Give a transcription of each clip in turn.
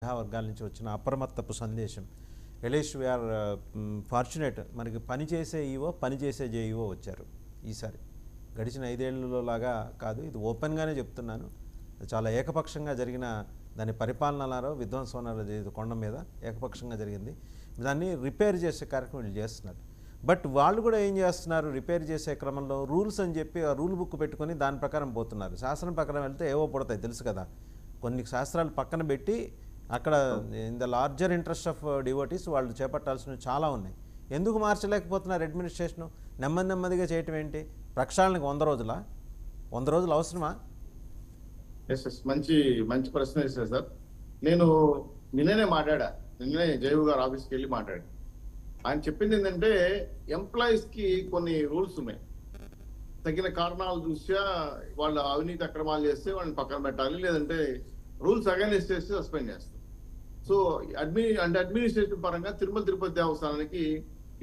వర్గాల నుంచి వచ్చిన అప్రమత్తపు సందేశం. ఎలీష్ వీఆర్ ఫార్చునేట్, మనకి పనిచేసే ఈవో పనిచేసే జేఈఓ వచ్చారు ఈసారి. గడిచిన 5 ఏళ్లలో లాగా కాదు, ఇది ఓపెన్గానే చెప్తున్నాను. చాలా ఏకపక్షంగా జరిగిన దాని పరిపాలన అన్నారో విధ్వంసం అన్నారో ఇది కొండ మీద ఏకపక్షంగా జరిగింది. దాన్ని రిపేర్ చేసే కార్యక్రమం వీళ్ళు చేస్తున్నారు. బట్ వాళ్ళు కూడా ఏం చేస్తున్నారు, రిపేర్ చేసే క్రమంలో రూల్స్ అని చెప్పి ఆ రూల్ బుక్ పెట్టుకొని దాని ప్రకారం పోతున్నారు. శాస్త్రం ప్రకారం వెళ్తే ఏవో పుడతాయి తెలుసు కదా. కొన్ని శాస్త్రాలు పక్కన పెట్టి అక్కడ in the larger interest of devotees వాళ్ళు చేపట్టాల్సినవి చాలా ఉన్నాయి. ఎందుకు మార్చలేకపోతున్నారు అడ్మినిస్ట్రేషను? నెమ్మదిగా చేయటం ఏంటి? ప్రక్షాళనకు 100 రోజులా? 100 రోజులు అవసరమా? మంచి మంచి ప్రశ్న వేసారు సార్. నేను నిన్ననే జయవు గారు ఆఫీస్కి వెళ్ళి మాట్లాడా. ఆయన చెప్పింది ఏంటంటే ఎంప్లాయీస్ కి కొన్ని రూల్స్ ఉన్నాయి. తగిన కారణాలు చూసా వాళ్ళు అవినీతి అక్రమాలు చేస్తే వాళ్ళని పక్కన పెట్టాలి, లేదంటే రూల్స్ అగైనెస్ట్ చేస్తే సస్పెండ్ చేస్తారు. సో అడ్మినిస్ట్రేటివ్ పరంగా తిరుమల తిరుపతి దేవస్థానానికి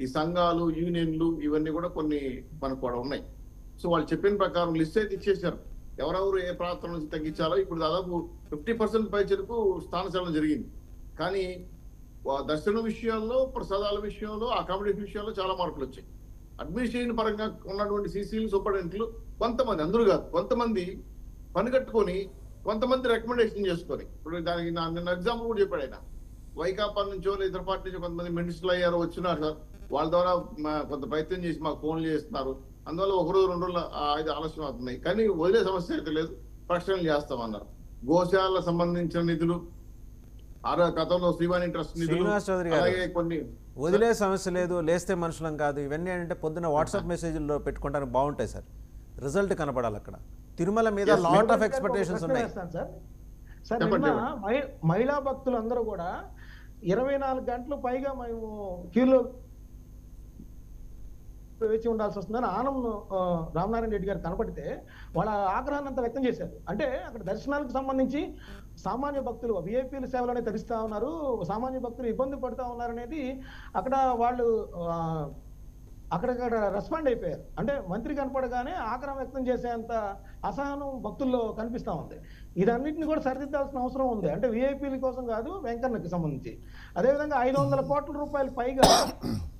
ఈ సంఘాలు, యూనియన్లు ఇవన్నీ కూడా కొన్ని మనకు కూడా ఉన్నాయి. సో వాళ్ళు చెప్పిన ప్రకారం లిస్ట్ అయితే ఇచ్చేసారు, ఎవరెవరు ఏ ప్రాంతం నుంచి తగ్గించాలో. ఇప్పుడు దాదాపు 50% పైచలకు స్థానచలనం జరిగింది. కానీ దర్శనం విషయంలో, ప్రసాదాల విషయంలో, అకామిడేషన్ విషయంలో చాలా మార్పులు వచ్చాయి. అడ్మినిస్ట్రేషన్ పరంగా ఉన్నటువంటి సీసీలు, సూపరింటెండెంట్లు కొంతమంది, అందరూ కాదు, కొంతమంది పని కట్టుకొని, కొంతమంది రికమెండేషన్ చేసుకొని. ఇప్పుడు దానికి నిన్న ఎగ్జాంపుల్ కూడా చెప్పాడు ఆయన. వైకాపా నుంచో ఇతర పార్టీ నుంచి కొంతమంది మినిస్టర్లు అయ్యారు, వచ్చినారు సార్. వాళ్ళ ద్వారా కొంత ప్రయత్నం చేసి మాకు ఫోన్లు చేస్తున్నారు. అందువల్ల 1 రోజు 2 రోజులు ఇది ఆలస్యం అవుతున్నాయి. కానీ వదిలే సమస్య అయితే లేదు, ప్రక్షాళన చేస్తామన్నారు. గోశాలకు సంబంధించిన నిధులు, గతంలో శ్రీవాణి ట్రస్ట్ నిధులు, అలాగే కొన్ని వదిలే సమస్య లేదు, లేస్తే మనుషులం కాదు. ఇవన్నీ అంటే పొద్దున్న వాట్సాప్ మెసేజ్ల్లో పెట్టుకుంటానికి బాగుంటాయి సార్. రిజల్ట్ కనపడాలి అక్కడ. తిరుమల మీద లాట్ ఆఫ్ ఎక్స్పెక్టేషన్స్ ఉన్నాయి సార్. నిన్న మహిళా భక్తులు అందరూ కూడా 24 గంటలు పైగా మేము క్యూలో వేచి ఉండాల్సి వస్తుందని ఆనం రామనారాయణ రెడ్డి గారు కనపడితే వాళ్ళ ఆగ్రహాన్ని అంతా వ్యక్తం చేశారు. అంటే అక్కడ దర్శనాలకు సంబంధించి సామాన్య భక్తులు విఐపీల సేవలోనే తరిస్తా ఉన్నారు, సామాన్య భక్తులు ఇబ్బంది పడుతూ ఉన్నారు అనేది అక్కడ వాళ్ళు అక్కడక్కడ రెస్పాండ్ అయిపోయారు. అంటే మంత్రి కనపడగానే ఆగ్రహం వ్యక్తం చేసేంత అసహనం భక్తుల్లో కనిపిస్తూ ఉంది. ఇదన్నింటినీ కూడా సరిదిద్దాల్సిన అవసరం ఉంది. అంటే విఐపీల కోసం కాదు, వెంకన్నకి సంబంధించి. అదేవిధంగా 500 కోట్ల రూపాయలు పైగా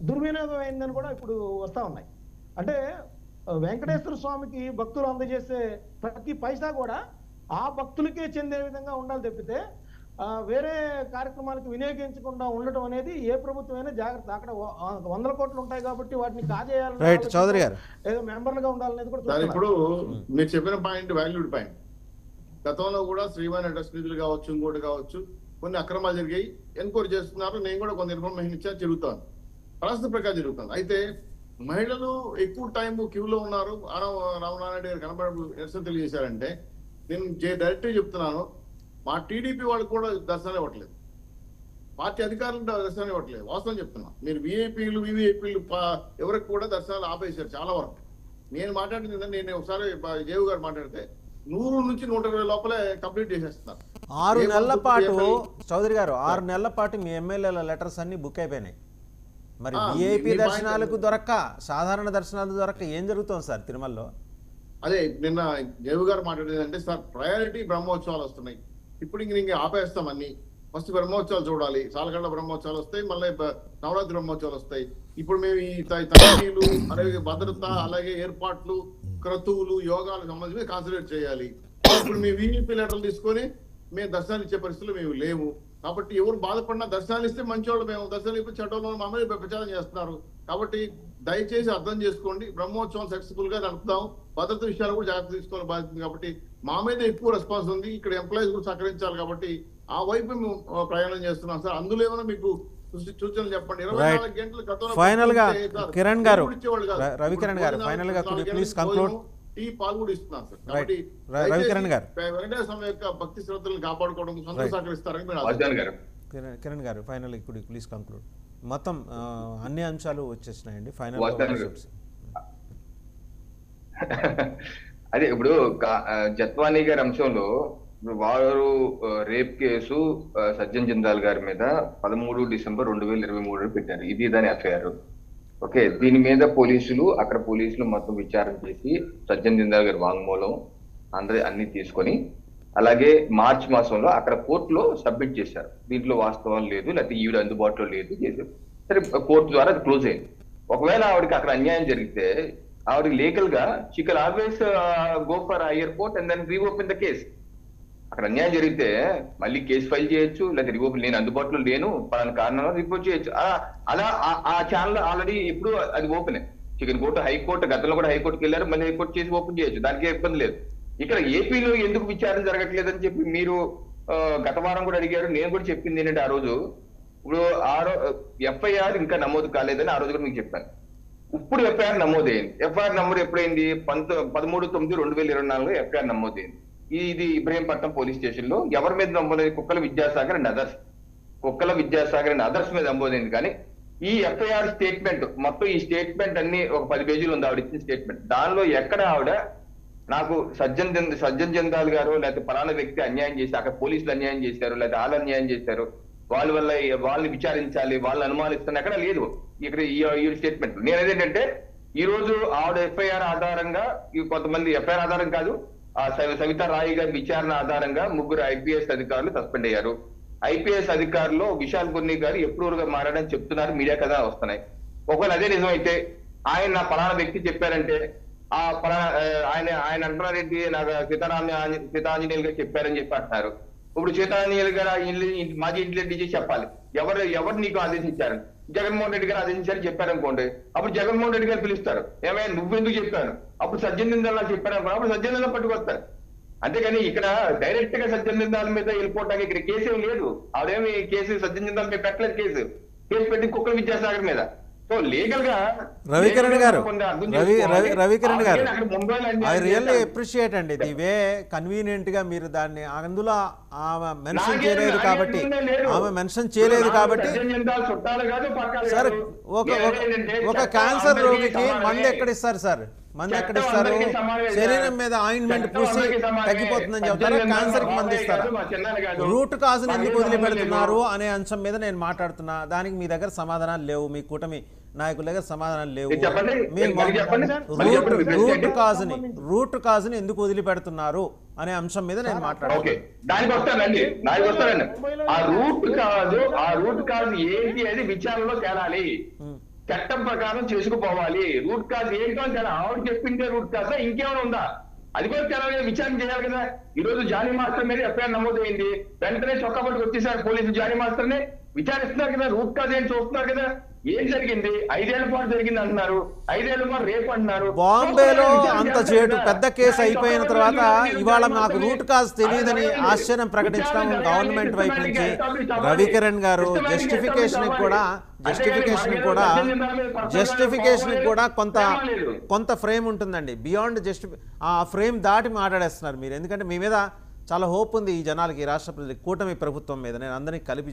దుర్వినియోగం అయిందని కూడా ఇప్పుడు వస్తూ ఉన్నాయి. అంటే వెంకటేశ్వర స్వామికి భక్తులు అందజేసే ప్రతి పైసా కూడా ఆ భక్తులకే చెందే విధంగా ఉండాలి తప్పితే వేరే కార్యక్రమాలకు వినియోగించకుండా ఉండటం అనేది ఏ ప్రభుత్వమైనా జాగ్రత్త. అక్కడ 100 కోట్లు ఉంటాయి కాబట్టి వాటిని కాజేయాలి, చౌదరి గారు ఏదో మెంబర్లుగా ఉండాలనేది కూడా. ఇప్పుడు మీరు చెప్పిన పాయింట్ వాల్యూడ్ పాయింట్. గతంలో కూడా శ్రీవాణి ట్రస్ట్ నిధులు కావచ్చు, ఇంకోటి కావచ్చు, కొన్ని అక్రమాలు జరిగాయి, ఎన్క్వైరీ చేస్తున్నారు. నేను కూడా కొంత ఇన్ఫర్మేషన్ ఇచ్చా, జరుగుతాను, పరిస్థితి ప్రకారం జరుగుతుంది. అయితే మహిళలు ఎక్కువ టైం క్యూలో ఉన్నారు. రామనారాయణ గారు కనబడ నిరసన తెలియజేశారంటే నేను డైరెక్ట్గా చెప్తున్నాను, మా టీడీపీ వాళ్ళు కూడా దర్శనం ఇవ్వట్లేదు, పార్టీ అధికారులు దర్శనం ఇవ్వట్లేదు. వాస్తవం చెప్తున్నా. మీరు విఐపీలు, వివిఐపీలు ఎవరికి కూడా దర్శనాలు ఆపేశారు చాలా వరకు. నేను మాట్లాడింది, నేను ఒకసారి జేవు గారు మాట్లాడితే 100 నుంచి 120 లోపలే కంప్లీట్ చేసేస్తున్నారు. 6 నెలల పాటు చౌదరి గారు 6 నెలల పాటు మీ ఎమ్మెల్యేల లెటర్స్ అన్ని బుక్ అయిపోయినాయి. మరి విఐపీ దర్శనాలకు దొరక్క, సాధారణ దర్శనాలు దొరక్క ఏం జరుగుతుంది సార్ తిరుమలలో? అదే నిన్న జేవు గారు మాట్లాడేదంటే, సార్ ప్రయారిటీ బ్రహ్మోత్సవాలు వస్తున్నాయి, ఇప్పుడు ఇంక ఆపేస్తాం అన్ని. ఫస్ట్ బ్రహ్మోత్సవాలు చూడాలి, సాలగండ బ్రహ్మోత్సవాలు వస్తాయి, మళ్ళీ నవరాత్రి బ్రహ్మోత్సవాలు వస్తాయి. ఇప్పుడు మేము ఈ తనిఖీలు, అలాగే భద్రత, అలాగే ఏర్పాట్లు, క్రతువులు, యోగాలకు సంబంధించి కాన్సన్ట్రేట్ చేయాలి. ఇప్పుడు మేము విఐపీ లెటర్లు తీసుకొని మేము దర్శనాలు ఇచ్చే పరిస్థితులు మేము లేవు. కాబట్టి ఎవరు బాధపడినా దర్శనాలు ఇస్తే మంచివాళ్ళు, మేము దర్శనాలు ఇప్పి చట్టంలో మమ్మల్ని ప్రచారం చేస్తున్నారు. కాబట్టి దయచేసి అర్థం చేసుకోండి, బ్రహ్మోత్సవం సక్సెస్ఫుల్ గా నడుపుతాం, భద్రత విషయాలు కూడా జాగ్రత్త తీసుకోవాలని బాధ్యత. కాబట్టి మా మీద ఎక్కువ రెస్పాన్స్ ఉంది, ఇక్కడ ఎంప్లాయీస్ కూడా సహకరించాలి. కాబట్టి ఆ వైపు మేము ప్రయాణం చేస్తున్నాం సార్. అందులో ఏమైనా మీకు సూచనలు చెప్పండి. 24 గంటల గతంలో ఫైనల్ గా కిరణ్ గారు, రవికిరణ్ గారు ఫైనల్ గా ప్లీజ్ కంక్లూడ్. టీ పాలు కూడా ఇస్తున్నాం సార్. కాబట్టి రవికిరణ్ గారు, వెంకటేశ్వర స్వామి యొక్క భక్తి శ్రద్ధలను కాపాడుకోవడం సొంత సహకరిస్తారని కిరణ్ గారు ఫైనల్ ఇప్పుడు ప్లీజ్ కంక్లూడ్. మొత్తం అన్ని అంశాలు వచ్చేసినాయండి ఫైనల్. అదే ఇప్పుడు జత్వానీ గారి అంశంలో వారు రేప్ కేసు సజ్జన్ జిందాల్ గారి మీద 13 డిసెంబర్ 2023 పెట్టారు. ఇది దాని ఎఫ్ఐఆర్. ఓకే, దీని మీద అక్కడ పోలీసులు మొత్తం విచారణ చేసి సజ్జన్ జిందాల్ గారి వాంగ్మూలం అన్ని తీసుకొని అలాగే మార్చి మాసంలో అక్కడ కోర్టులో సబ్మిట్ చేశారు. దీంట్లో వాస్తవం లేదు, లేకపోతే ఈవిడ అందుబాటులో లేదు చేశారు. సరే, కోర్టు ద్వారా అది క్లోజ్ అయింది. ఒకవేళ ఆవిడకి అక్కడ అన్యాయం జరిగితే ఆవిడ లీగల్ గా she can always go for higher court and then reopen the case. అక్కడ అన్యాయం జరిగితే మళ్ళీ కేసు ఫైల్ చేయొచ్చు, లేదా రీఓపెన్, నేను అందుబాటులో లేను పలానా కారణంలో రిపోర్ట్ చేయొచ్చు. అలా ఆ ఛానల్ ఆల్రెడీ ఇప్పుడు అది ఓపెన్. చికెన్ కోర్టు, హైకోర్టు, గతంలో కూడా హైకోర్టుకి వెళ్ళారు, మళ్ళీ హైకోర్టు చేసి ఓపెన్ చేయొచ్చు, దానికి ఇబ్బంది లేదు. ఇక్కడ ఏపీలో ఎందుకు విచారణ జరగట్లేదని చెప్పి మీరు గత వారం కూడా అడిగారు. నేను కూడా చెప్పింది ఏంటంటే ఆ రోజు, ఇప్పుడు ఎఫ్ఐఆర్ ఇంకా నమోదు కాలేదని ఆ రోజు కూడా మీకు చెప్పాను. ఇప్పుడు ఎఫ్ఐఆర్ నమోదైంది. FIR number ఎప్పుడైంది? 13/9/2024 ఎఫ్ఐఆర్ నమోదైంది. ఇది ఇబ్రహీంపట్నం పోలీస్ స్టేషన్ లో ఎవరి మీద నమోదైంది? కుక్కల విద్యాసాగర్ అండ్ అదర్స్ మీద నమోదైంది. కానీ ఈ ఎఫ్ఐఆర్ స్టేట్మెంట్ మొత్తం, ఈ స్టేట్మెంట్ అన్ని ఒక 10 పేజీలు ఉంది ఆవిడ ఇచ్చిన స్టేట్మెంట్. దానిలో ఎక్కడ ఆవిడ నాకు సజ్జన్ జందాల్ గారు లేకపోతే పలానా వ్యక్తి అన్యాయం చేసి, అక్కడ పోలీసులు అన్యాయం చేశారు, లేకపోతే వాళ్ళు అన్యాయం చేశారు, వాళ్ళ వల్ల వాళ్ళని విచారించాలి, వాళ్ళని అనుమానిస్తాను ఎక్కడ లేదు ఇక్కడ ఈ స్టేట్మెంట్. నేను ఏదేంటంటే ఈ రోజు ఆవిడ ఎఫ్ఐఆర్ ఆధారంగా, కొంతమంది ఎఫ్ఐఆర్ ఆధారం కాదు, ఆ సవితా రాయ్ గారి విచారణ ఆధారంగా 3 ఐపీఎస్ అధికారులు సస్పెండ్ అయ్యారు. ఐపీఎస్ అధికారులు విశాల్ గుర్ని గారు ఎప్రూవర్ గా మారాడని చెప్తున్నారు, మీడియా కదా వస్తున్నాయి. ఒకవేళ అదే నిజమైతే, ఆయన నా పలానా వ్యక్తి చెప్పారంటే, ఆ పలానా ఆయన అంటున్నారు ఏంటి, నాకు సీతాంజనేయులు గారు చెప్పారని చెప్పి అంటున్నారు. ఇప్పుడు సీతాంజనేయులు గారు మాజీ ఇంటెలిజెన్స్ డీజీ చెప్పాలి ఎవరు నీకు ఆదేశించారు, జగన్మోహన్ రెడ్డి గారు ఆదేశించారని చెప్పారనుకోండి, అప్పుడు జగన్మోహన్ రెడ్డి గారు పిలుస్తారు, ఏమైనా నువ్వెందుకు చెప్పాను, అప్పుడు సజ్జన్ నిందాలు నాకు చెప్పారనుకో, అప్పుడు సజ్జన్ నిందాలు పట్టుకొస్తారు. అంతేగాని ఇక్కడ డైరెక్ట్ గా సజ్జన్ నిందాల మీద వెళ్ళిపోవటానికి ఇక్కడ కేసు ఏం లేదు. ఆవిడేమి కేసు సజ్జన్ నిందాల మీద పెట్టలేదు, కేసు పెట్టి కుక్కల విద్యాసాగర్ మీద. సో లీగల్ గా రవికిరణ్ గారు ఐ రియల్లీ అప్రిషియేట్ అండి ది వే కన్వీనియంట్ గా మీరు దాన్ని, అందులో ఆమె మెన్షన్ చేయలేదు కాబట్టి సార్, ఒక క్యాన్సర్ రోగికి మందు ఎక్కడిస్తారు సార్? శరీరం మీద ఆయింట్మెంట్ పూసి తగ్గిపోతుందని చెప్తారా? క్యాన్సర్ కి మందు ఇస్తారా? రూట్ కాజ్ ఎందుకు వదిలిపెడుతున్నారు అనే అంశం మీద నేను మాట్లాడుతున్నా. దానికి మీ దగ్గర సమాధానాలు లేవు, మీ కూటమి నాయకుల దగ్గర సమాధానాలు లేవు. రూట్ కాజ్ ని ఎందుకు వదిలిపెడుతున్నారు అనే అంశం మీద నేను మాట్లాడుతున్నాను. దానికి వస్తానండి. ఆ రూట్ కాజ్ ఏంటి అది విచారణలో తేలాలి, చట్టం ప్రకారం చేసుకుపోవాలి. రూట్ కాజ్ ఏంటో అని ఆవిడ చెప్పింటే రూట్ కాజ్ ఇంకేమైనా ఉందా అది కూడా తెలాలి, విచారణ చేయాలి కదా. ఈ రోజు జానీ మాస్టర్ మీద ఎఫ్ఐఆర్ నమోదైంది, వెంటనే చొక్కాపట్టుకు వచ్చేసారు పోలీసులు, జానీ మాస్టర్ ని విచారిస్తున్నారు కదా, రూట్ కాజ్ ఏంటి చూస్తున్నారు కదా. ఏం జరిగింది? 5 ఏళ్ల పాటు జరిగింది అంటున్నారు, 5 ఏళ్ల పాటు రేపు అంటున్నారు. బాంబేలో అంత చేటు పెద్ద కేసు అయిపోయిన తర్వాత ఇవాళ నాకు రూట్ కాజ్ తెలియదని ఆశ్చర్యం ప్రకటించడం గవర్నమెంట్ వైపు నుంచి. రవికిరణ్ గారు జస్టిఫికేషన్ కూడా కొంత ఫ్రేమ్ ఉంటుందండి. బియాండ్ ఆ ఫ్రేమ్ దాటి మాట్లాడేస్తున్నారు మీరు. ఎందుకంటే మీ మీద చాలా హోప్ ఉంది ఈ జనాలకి, ఈ రాష్ట్ర ప్రజలకి, కూటమి ప్రభుత్వం మీద. నేను అందరినీ కలిపి